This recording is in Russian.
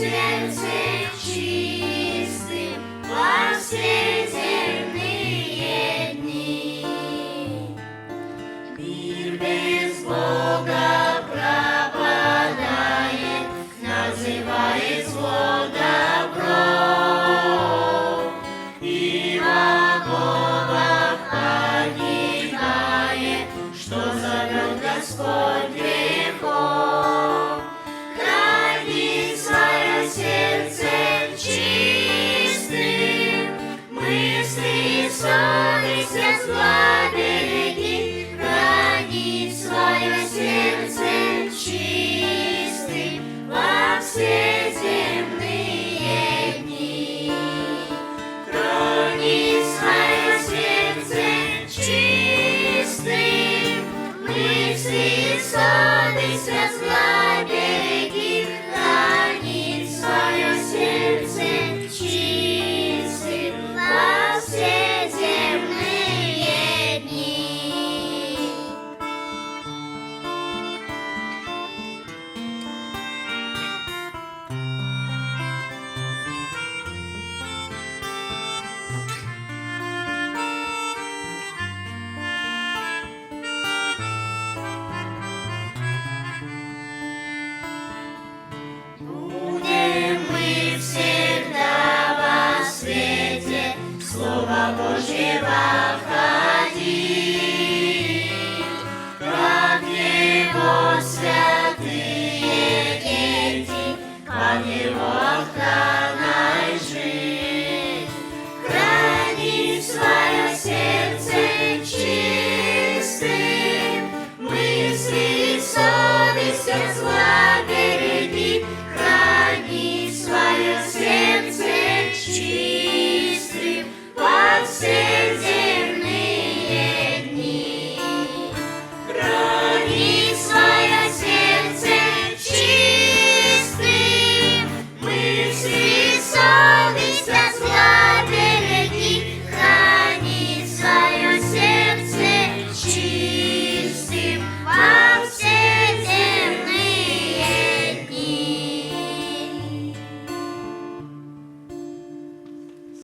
сердце чистым во все земные дни. Мир без Бога пропадает, называет зло добро, и в оковах погибает, что зовет Господь грехом. Храни свое сердце чистым, мысли и совесть от зла береги. Храни свое сердце чистым во все земные дни. Храни свое сердце чистым, мысли и совесть от зла береги. Храни свое сердце чистым во все земные дни. Будем мы всегда во свете Слова Божьего ходить, как Его святые дети, как Его охрана.